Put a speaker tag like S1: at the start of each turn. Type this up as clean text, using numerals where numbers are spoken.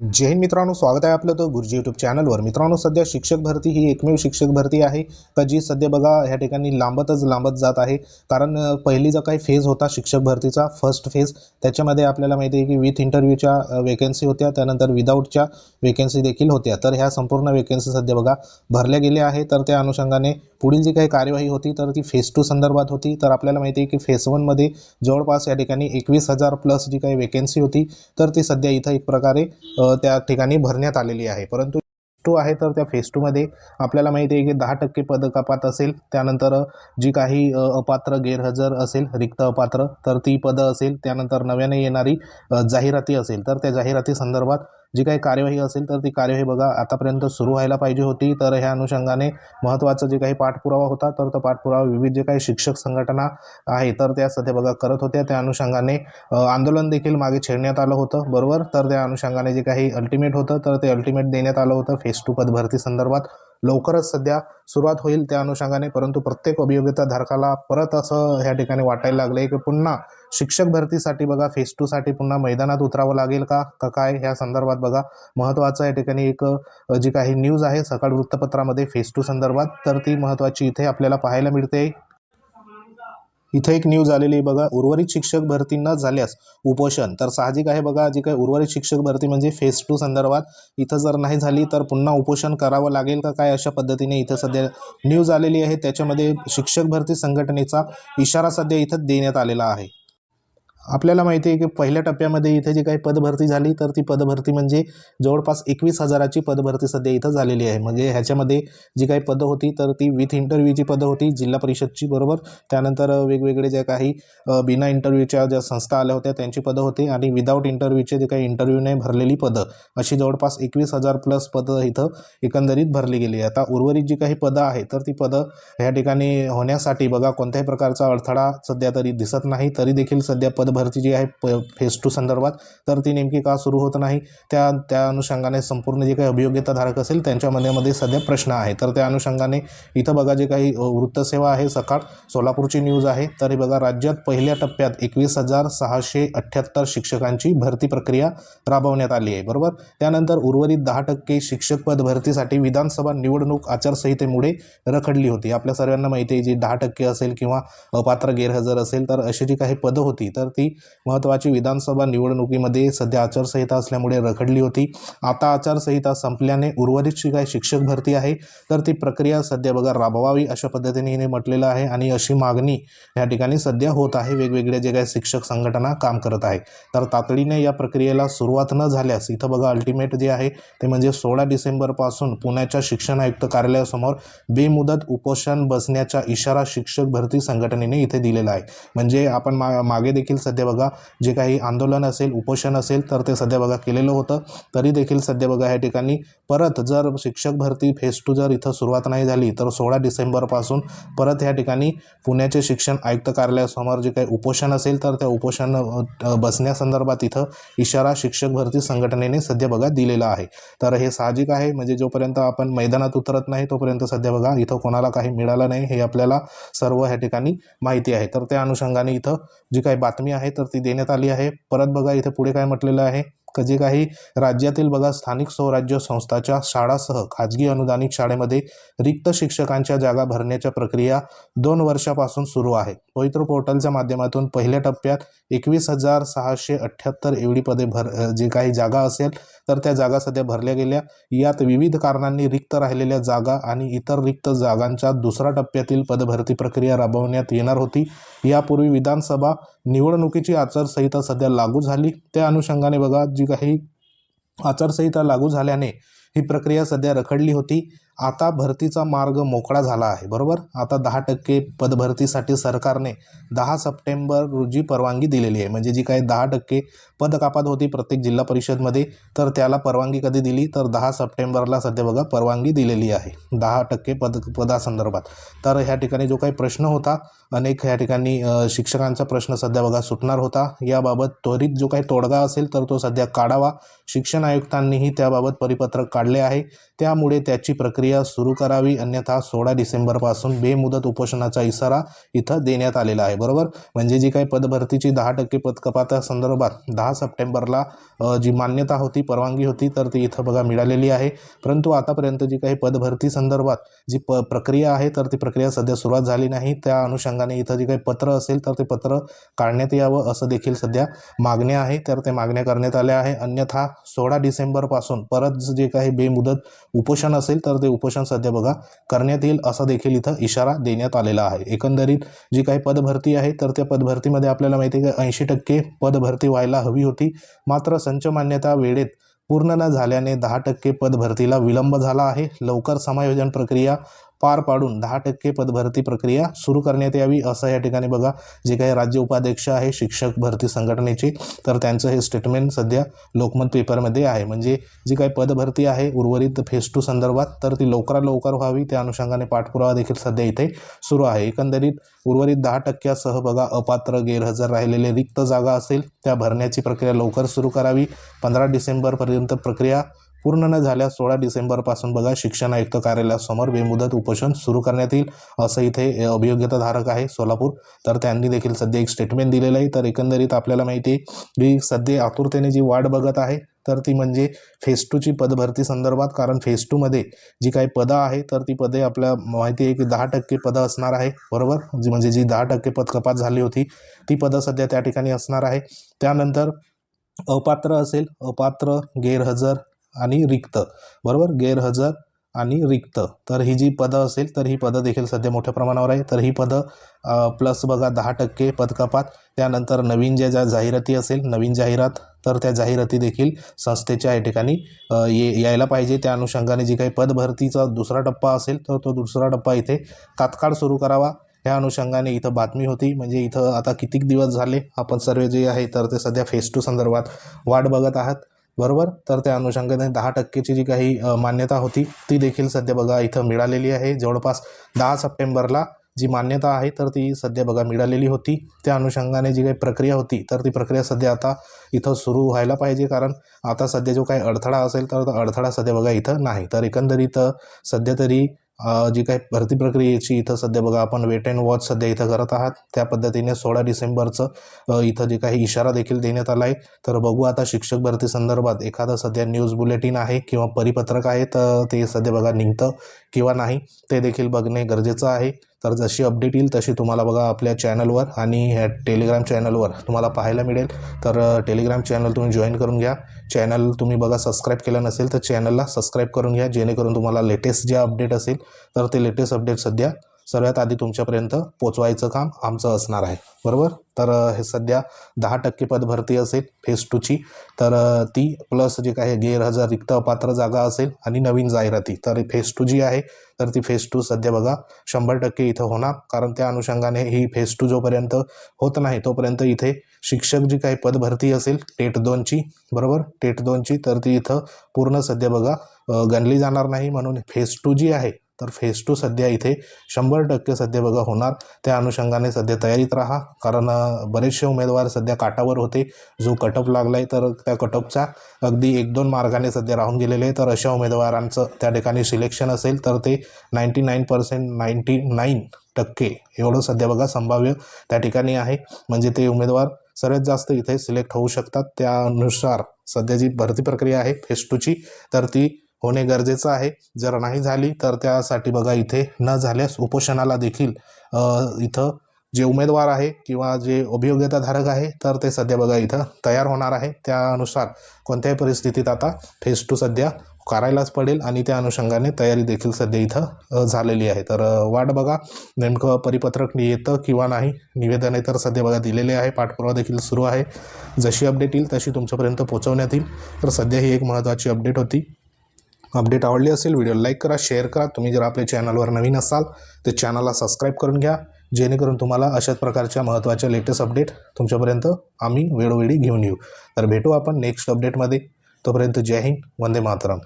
S1: जय हिंद मित्रांनो, स्वागत आहे आपलं तो गुरुजी यूट्यूब चॅनलवर। मित्रांनो, सध्या शिक्षक भरती ही एकमेव शिक्षक भरती आहे का जी सध्या बघा ह्या ठिकाणी लांबत जात आहे। कारण पहिली जो काही फेज होता शिक्षक भरतीचा फर्स्ट फेज, त्याच्यामध्ये आपल्याला माहिती आहे की विथ इंटरव्ह्यूच्या वेकेन्सी होत्या, त्यानंतर विदाऊटच्या वेकेन्सी देखील होत्या। तर ह्या संपूर्ण वेकेन्सी सध्या बघा भरल्या गेल्या आहे। तर त्या अनुषंगाने पुढील जी काही कार्यवाही होती तर ती फेज 2 संदर्भात होती। तर आपल्याला माहिती आहे की फेज 1 मध्ये जवळपास या ठिकाणी 21,000 प्लस जी काही वेकेन्सी होती तर ती सध्या इथं एक प्रकारे त्या ठिकाणी भरण्यात आलेली आहे। परंतु टू आहे तर त्या फेज 2 मध्ये आपल्याला माहिती आहे की 10% पद कपात असेल, त्यानंतर जी काही अपात्र गैरहजर असेल, रिक्त अपात्र तर ती पदं असेल, त्यानंतर नव्याने येणारी जाहिराती असेल तर त्या जाहिराती संदर्भात जी काही कार्यवाही असेल तर ती कार्यवाही बघा आतापर्यंत सुरू व्हायला पाहिजे होती। तर ह्या अनुषंगाने महत्त्वाचं जे काही पाठपुरावा होता तर तो पाठपुरावा विविध जे काही शिक्षक संघटना आहे तर त्या सध्या बघा करत होत्या। त्या अनुषंगाने आंदोलन देखील मागे छेडण्यात आलं होतं, बरोबर। तर त्या अनुषंगाने जे काही अल्टिमेट होतं तर ते अल्टिमेट देण्यात आलं होतं फेज 2 पद भरती संदर्भात। लवकरच सध्या सुरुवात होईल त्या अनुषंगाने, परंतु प्रत्येक अभियोग्यता धारकाला परत असं ह्या ठिकाणी वाटायला लागलंय की पुन्हा शिक्षक भरतीसाठी बघा फेज 2 साठी पुन्हा मैदानात उतरावं लागेल का काय ह्या संदर्भात बघा महत्त्वाचं या ठिकाणी एक जी काही न्यूज आहे सकाळ वृत्तपत्रामध्ये फेज 2 संदर्भात तर ती महत्त्वाची इथे आपल्याला पाहायला मिळते। इथं एक न्यूज आलेली आहे बघा, उर्वरित शिक्षक भरती न झाल्यास उपोषण। तर साहजिक आहे बघा, जी काही उर्वरित शिक्षक भरती म्हणजे फेज 2 संदर्भात इथं जर नाही झाली तर पुन्हा उपोषण करावं लागेल का काय, अशा पद्धतीने इथं सध्या न्यूज आलेली आहे। त्याच्यामध्ये शिक्षक भरती संघटनेचा इशारा सध्या इथं देण्यात आलेला आहे। आपल्याला माहिती आहे की पहिल्या टप्प्यामध्ये इथे जी काही पदभरती झाली तर ती पदभरती म्हणजे जवळपास 21,000ची पदभरती सध्या इथं झालेली आहे। म्हणजे ह्याच्यामध्ये जी काही पदं होती तर ती विथ इंटरव्ह्यूची पदं होती जिल्हा परिषदची, बरोबर। त्यानंतर वेगवेगळे ज्या काही बिना इंटरव्ह्यूच्या ज्या संस्था आल्या होत्या त्यांची पदं होती, आणि विदाऊट इंटरव्ह्यूचे जे काही इंटरव्ह्यूने भरलेली पदं, अशी जवळपास 21,000 प्लस पदं इथं एकंदरीत भरली गेली आहे। आता उर्वरित जी काही पदं आहे तर ती पदं ह्या ठिकाणी होण्यासाठी बघा कोणत्याही प्रकारचा अडथळा सध्या तरी दिसत नाही। तरी देखील सध्या भरती जी आहे फेज 2 संदर्भात तर ती नेमकी का सुरू होत नाही, त्या अनुषंगाने संपूर्ण जे काही अभियोग्यता धारक असेल त्यांच्या मध्ये सध्या प्रश्न आहे। तर त्या अनुषंगाने इथं बघा जे काही वृत्तसेवा आहे सकाळ सोलापूरची न्यूज आहे, तरी बघा राज्यात पहिल्या टप्प्यात 21,678 शिक्षकांची भरती प्रक्रिया राबवण्यात आली आहे, बरोबर। त्यानंतर उर्वरित 10% शिक्षक पद भरतीसाठी विधानसभा निवडणूक आचारसंहितेमुळे रखडली होती। आपल्या सर्वांना माहिती आहे जी 10% असेल किंवा अपात्र गैरहजर असेल तर अशी जी काही पदं होती तर ती महत्त्वाची विधानसभा निवडणुकीमध्ये सध्या आचारसंहिता असल्यामुळे रखडली होती। आता आचारसंहिता संपल्याने उर्वरित जी काही शिक्षक भरती आहे तर ती प्रक्रिया सध्या बघा राबवावी अशा पद्धतीने हिने म्हटलेलं आहे, आणि अशी मागणी या ठिकाणी सध्या होत आहे। वेगवेगळे जे काही शिक्षक संघटना काम करत आहे तर तातडीने या प्रक्रियेला सुरुवात न झाल्यास इथं बघा अल्टिमेट जे आहे ते म्हणजे 16 डिसेंबरपासून पुण्याच्या शिक्षण आयुक्त कार्यालयासमोर बेमुदत उपोषण बसण्याचा इशारा शिक्षक भरती संघटनेने इथे दिलेला आहे। म्हणजे आपण मागे देखील सध्या बघा जे काही आंदोलन असेल, उपोषण असेल तर ते सध्या बघा केलेलं होतं, तरी देखील सध्या बघा या ठिकाणी परत जर शिक्षक भरती फेज 2 जर इथं सुरुवात नाही झाली तर 16 डिसेंबरपासून परत या ठिकाणी पुण्याचे शिक्षण आयुक्त कार्यालयासमोर जे काही उपोषण असेल तर त्या उपोषण बसण्यासंदर्भात इथं इशारा शिक्षक भरती संघटनेने सध्या बघा दिलेला आहे। तर हे साहजिक आहे, म्हणजे जोपर्यंत आपण मैदानात उतरत नाही तोपर्यंत सध्या बघा इथं कोणाला काही मिळालं नाही हे आपल्याला सर्व ह्या ठिकाणी माहिती आहे। तर त्या अनुषंगाने इथं जी काही बातमी आहे तर ती देण्यात आली आहे। परत बघा इथे पुढे काय म्हटलेलं आहे, जे काही राज्यातील बघा स्थानिक स्वराज्य संस्थाच्या शाळासह खाजगी अनुदानित शाळेमध्ये रिक्त शिक्षकांच्या जागा भरण्याच्या प्रक्रिया 2 वर्षापासून सुरू आहे। पवित्र पोर्टलच्या माध्यमातून पहिल्या टप्प्यात 21,678 एवढी पदे जी काही जागा असेल तर त्या जागा सध्या भरल्या गेल्या। यात विविध कारणांनी रिक्त राहिलेल्या जागा आणि इतर रिक्त जागांच्या दुसऱ्या टप्प्यातील पदभरती प्रक्रिया राबवण्यात येणार होती। यापूर्वी विधानसभा निवडणुकीची आचारसंहिता सध्या लागू झाली, त्या अनुषंगाने बघा जी काही आचारसंहिता लागू झाल्याने ही प्रक्रिया सध्या रखडली होती। आता भरतीचा मार्ग मोकळा झाला आहे, बरोबर। आता 10% पदभरतीसाठी सरकारने 10 सप्टेंबर रोजी परवानगी दिलेली आहे। म्हणजे जी काही 10% पद कपात होती प्रत्येक जिल्हा परिषदमध्ये तर त्याला परवानगी कधी दिली तर 10 सप्टेंबरला सध्या बघा परवानगी दिलेली आहे 10% पदासंदर्भात। तर ह्या ठिकाणी जो काही प्रश्न होता अनेक ह्या ठिकाणी शिक्षकांचा प्रश्न सध्या बघा सुटणार होता। याबाबत त्वरित जो काही तोडगा असेल तर तो सध्या काढावा, शिक्षण आयुक्तांनीही त्याबाबत परिपत्रक काढले आहे, त्यामुळे त्याची प्रक्रिया सुरू करावी, अन्यथा 16 डिसेंबरपासून बेमुदत उपोषणाचा इशारा इथं देण्यात आलेला आहे. बरोबर, म्हणजे जी काही पदभरतीची 10% पदकपातासंदर्भात 10 सप्टेंबरला जी मान्यता होती, परवानगी होती, तर ती इथं बघा मिळालेली आहे. परंतु आतापर्यंत जी काही पदभरती संदर्भात जी प्रक्रिया आहे, तर ती प्रक्रिया सध्या सुरुवात झाली नाही. त्या अनुषंगाने इथं जे काही पत्र असेल तर ते पत्र काढण्यात यावं असं देखील सध्या मागण्या आहे, तर ते मागण्या करण्यात आल्या आहे. अन्यथा 16 डिसेंबरपासून परत जे काही बेमुदत उपोषण असेल तर ते उपोषण सध्या बघा करण्यात येईल असा देखील इथं इशारा देण्यात आलेला आहे. एकंदरीत जी काही पदभरती आहे तर त्या पदभरतीमध्ये आपल्याला माहिती आहे की 80% पदभरती व्हायला हवी होती, मात्र संच मान्यता वेळेत पूर्ण न झाल्याने 10% पदभरतीला विलंब झाला आहे. लवकर समायोजन प्रक्रिया पार पाडून 10% पदभरती प्रक्रिया सुरू करण्यात यावी असं या ठिकाणी बघा जे काही राज्य उपाध्यक्ष आहे शिक्षक भरती संघटनेचे, तर त्यांचं हे स्टेटमेंट सध्या लोकमत पेपरमध्ये आहे. म्हणजे जी काही पदभरती आहे उर्वरित फेज 2 संदर्भात तर ती लवकरात लवकर व्हावी, त्या अनुषंगाने पाठपुरावा देखील सध्या इथे सुरू आहे. एकंदरीत उर्वरित 10%सह बघा अपात्र गैरहजर राहिलेले रिक्त जागा असेल त्या भरण्याची प्रक्रिया लवकर सुरू करावी. 15 डिसेंबरपर्यंत प्रक्रिया पूर्ण न झाल्यास 16 डिसेंबरपासून बघा शिक्षण आयुक्त कार्यालयासमोर बेमुदत उपोषण सुरू करण्यात येईल असं इथे अभियोग्यताधारक आहे सोलापूर, तर त्यांनी देखील सध्या एक स्टेटमेंट दिलेलं आहे. तर एकंदरीत आपल्याला माहिती आहे की सध्या आतुरतेने जी वाट बघत आहे तर ती म्हणजे फेज 2ची पदभरती संदर्भात, कारण फेज 2मध्ये जी काही पदं आहे तर ती पदे आपल्या माहिती आहे की 10% पदं असणार आहे. बरोबर, म्हणजे जी 10% पद कपात झाली होती ती पदं सध्या त्या ठिकाणी असणार आहे. त्यानंतर अपात्र असेल, अपात्र, गैरहजर आणि रिक्त, बरोबर, गैरहजर आणि रिक्त, तर ही जी पदं असेल तर ही पदं देखील सध्या मोठ्या प्रमाणावर आहे. तर ही पदं प्लस बघा 10% पदकपात, त्यानंतर नवीन ज्या जाहिराती असेल, नवीन जाहिरात, तर त्या जाहिराती देखील संस्थेच्या या ठिकाणी यायला पाहिजे. त्या अनुषंगाने जी काही पदभरतीचा दुसरा टप्पा असेल तर तो दुसरा टप्पा इथे तात्काळ सुरू करावा. ह्या अनुषंगाने इथं बातमी होती, म्हणजे इथं आता कितीक दिवस झाले आपण सर्व जे आहे तर ते सध्या फेज 2 संदर्भात वाट बघत आहात. बरोबर, तर त्या अनुषंगाने 10%ची जी काही मान्यता होती ती देखील सध्या बघा इथं मिळालेली आहे. जवळपास 10 सप्टेंबरला जी मान्यता आहे तर ती सध्या बघा मिळालेली होती. त्या अनुषंगाने जी काही प्रक्रिया होती तर ती प्रक्रिया सध्या आता इथं सुरू व्हायला पाहिजे, कारण आता सध्या जो काही अडथळा असेल तर अडथळा सध्या बघा इथं नाही. तर एकंदरीत सध्या तरी जी काही भरती प्रक्रियेची इथं सध्या बघा आपण वेट अँड वॉच सध्या इथं करत आहात. त्या पद्धतीने 16 डिसेंबरचं इथं जे काही इशारा देखील देण्यात आला आहे. तर बघू आता शिक्षक भरती संदर्भात एखादं सध्या न्यूज बुलेटिन आहे किंवा परिपत्रक आहे तर ते सध्या बघा निघतं किंवा नाही ते देखील बघणे गरजेचं आहे. तर जशी अपडेट येईल तशी तुम्हाला बघा आपल्या चॅनलवर आणि टेलिग्राम चॅनलवर तुम्हाला पाहायला मिळेल. तर टेलिग्राम चॅनल तुम्ही जॉईन करून घ्या. चॅनल तुम्ही बघा सबस्क्राईब केलं नसेल तर चॅनलला सबस्क्राईब करून घ्या, जेणेकरून तुम्हाला लेटेस्ट जे अपडेट असेल तर ते लेटेस्ट अपडेट सध्या सर्वात आधी तुमच्यापर्यंत पोचवायचं काम आमचं असणार आहे. बरोबर, तर हे सध्या 10% पदभरती असेल फेज 2ची, तर ती प्लस जे काही गैरहजर रिक्त अपात्र जागा असेल आणि नवीन जाहिराती, तर फेज 2 जी आहे तर ती फेज 2 सध्या बघा 100% इथं होणार, कारण त्या अनुषंगाने ही फेज 2 जोपर्यंत होत नाही तोपर्यंत इथे शिक्षक जी काही पदभरती असेल टेट 2ची, बरोबर, टेट 2ची, तर ती इथं पूर्ण सध्या बघा गणली जाणार नाही. म्हणून फेज 2 जी आहे तर फेज 2 सध्या इथे 100% सध्या बघा होणार. त्या अनुषंगाने सध्या तयारीत राहा, कारण बरेचसे उमेदवार सध्या काटावर होते. जो कटअप लागला आहे तर त्या कटअपचा अगदी 1-2 मार्गाने सध्या राहून गेलेले आहे. तर अशा उमेदवारांचं त्या ठिकाणी सिलेक्शन असेल तर ते 99% एवढं सध्या बघा संभाव्य त्या ठिकाणी आहे. म्हणजे ते उमेदवार सर्वात जास्त इथे सिलेक्ट होऊ शकतात. त्यानुसार सध्या जी भरती प्रक्रिया आहे फेज 2ची तर ती होणे गरजेचं आहे. जर नाही झाली तर त्यासाठी बघा इथे न झाल्यास उपोषणाला देखील इथं जे उमेदवार आहे किंवा जे अभियोग्यताधारक आहे तर ते सध्या बघा इथं तयार होणार आहे. त्यानुसार कोणत्याही परिस्थितीत आता फेज 2 सध्या करायलाच पडेल आणि त्या अनुषंगाने तयारी देखील सध्या इथं झालेली आहे. तर वाट बघा नेमकं परिपत्रक येतं किंवा नाही. निवेदने तर सध्या बघा दिलेले आहे, पाठपुरावा देखील सुरू आहे. जशी अपडेट येईल तशी तुमच्यापर्यंत पोहोचवण्यात येईल. तर सध्या ही एक महत्त्वाची अपडेट होती. अपडेट आवडली असेल व्हिडिओ लाईक करा, शेअर करा. तुम्ही जर आपल्या चॅनलवर नवीन असाल तर चॅनलला सबस्क्राईब करून घ्या, जेणेकरून तुम्हाला अशाच प्रकारच्या महत्त्वाच्या लेटेस्ट अपडेट तुमच्यापर्यंत आम्ही वेळोवेळी घेऊन येऊ. तर भेटू आपण नेक्स्ट अपडेटमध्ये. तोपर्यंत जय हिंद, वंदे मातरम.